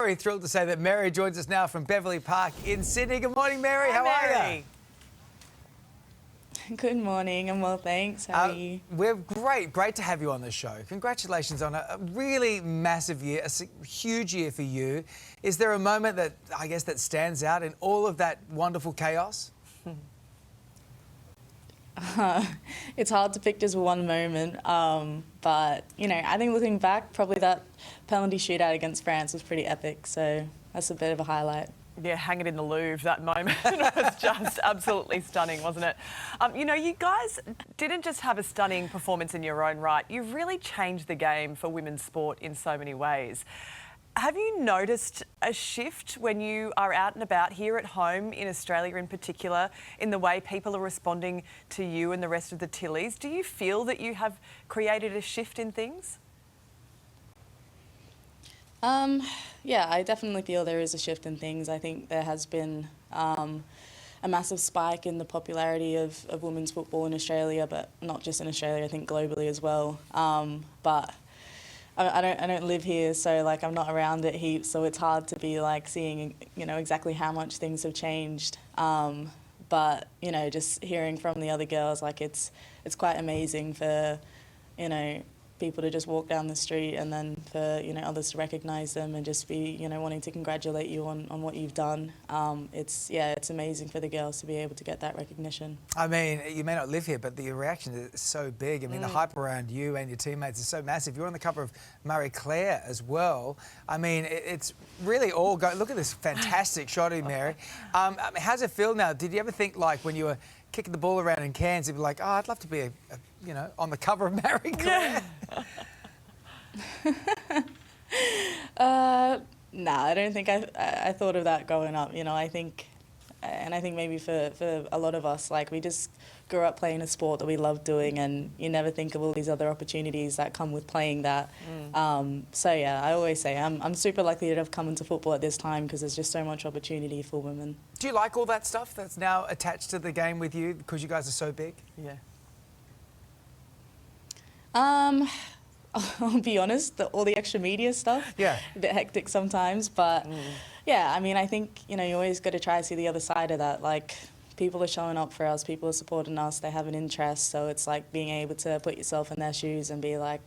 very thrilled to say that Mary joins us now from Beverley Park in Sydney. Good morning, Mary. How are you? Good morning. I'm well, thanks. How are you? We're great. Great to have you on the show. Congratulations on a really massive year, a huge year for you. Is there a moment that, I guess, that stands out in all of that wonderful chaos? It's hard to pick just one moment, but, you know, I think looking back, probably that penalty shootout against France was pretty epic, so that's a bit of a highlight. Yeah, hang it in the Louvre, that moment. It was just absolutely stunning, wasn't it? You know, you guys didn't just have a stunning performance in your own right. You've really changed the game for women's sport in so many ways. Have you noticed a shift when you are out and about here at home, in Australia in particular, in the way people are responding to you and the rest of the Tillies? Do you feel that you have created a shift in things? Yeah, I definitely feel there is a shift in things. I think there has been a massive spike in the popularity of women's football in Australia, but not just in Australia, I think globally as well. But I don't live here, so like I'm not around it heaps, so it's hard to be like seeing, you know, exactly how much things have changed. But you know, just hearing from the other girls, like it's quite amazing for, you know, people to just walk down the street and then for, you know, others to recognise them and just be, you know, wanting to congratulate you on what you've done. It's amazing for the girls to be able to get that recognition. I mean, you may not live here, but the reaction is so big. I mean, the hype around you and your teammates is so massive. You're on the cover of Marie Claire as well. I mean, it's really all go. Look at this fantastic shot of Mary. I mean, how's it feel now? Did you ever think, like, when you were kicking the ball around in Cairns, you'd be like, oh, I'd love to be, you know, on the cover of Marie Claire? Nah, I don't think I thought of that growing up. You know, I think maybe for a lot of us, like, we just grew up playing a sport that we love doing, and you never think of all these other opportunities that come with playing that. So yeah, I always say I'm super lucky to have come into football at this time because there's just so much opportunity for women. Do you like all that stuff that's now attached to the game with you because you guys are so big? Yeah. I'll be honest, all the extra media stuff, yeah, a bit hectic sometimes, but yeah, I mean, I think, you know, you always got to try to see the other side of that. Like, people are showing up for us, people are supporting us, they have an interest, so it's like being able to put yourself in their shoes and be like,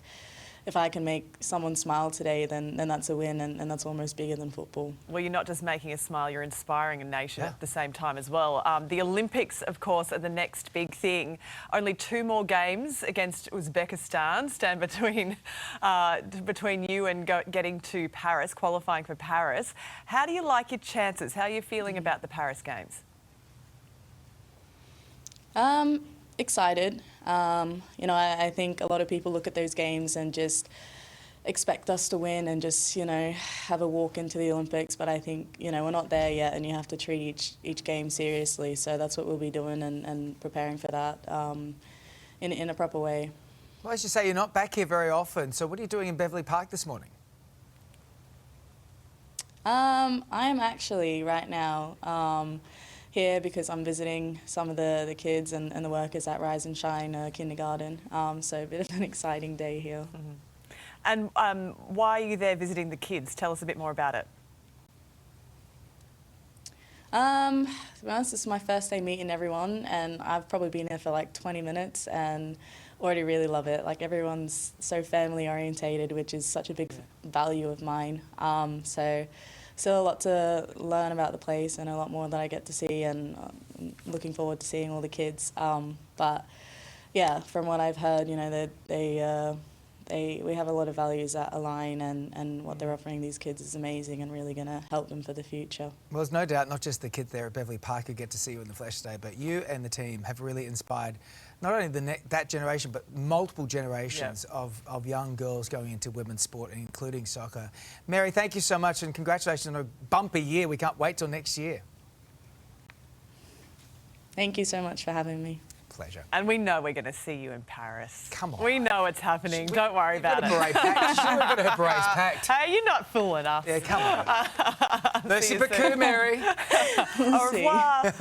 if I can make someone smile today, then that's a win, and that's almost bigger than football. Well, you're not just making a smile, you're inspiring a nation at the same time as well. The Olympics, of course, are the next big thing. Only 2 more games against Uzbekistan stand between you and getting to Paris, qualifying for Paris. How do you like your chances? How are you feeling about the Paris Games? Excited. You know, I think a lot of people look at those games and just expect us to win and just, you know, have a walk into the Olympics. But I think, you know, we're not there yet, and you have to treat each game seriously. So that's what we'll be doing and preparing for that in a proper way. Well, as you say, you're not back here very often. So what are you doing in Beverley Park this morning? I'm actually right now here because I'm visiting some of the kids and the workers at Rise and Shine kindergarten. So a bit of an exciting day here. And why are you there visiting the kids? Tell us a bit more about it. To be honest, this is my first day meeting everyone, and I've probably been here for like 20 minutes and already really love it. Like, everyone's so family orientated, which is such a big value of mine. So still a lot to learn about the place and a lot more that I get to see, and looking forward to seeing all the kids. But yeah, from what I've heard, you know, we have a lot of values that align, and what they're offering these kids is amazing and really going to help them for the future. Well, there's no doubt not just the kids there at Beverley Park who get to see you in the flesh today, but you and the team have really inspired not only that generation, but multiple generations of young girls going into women's sport, including soccer. Mary, thank you so much, and congratulations on a bumper year. We can't wait till next year. Thank you so much for having me. Pleasure. And we know we're going to see you in Paris. Come on. We know it's happening. Don't worry about it. We've got her berets packed. Hey, you're not fooling us. Yeah, come on. Merci beaucoup, Mary. Au revoir.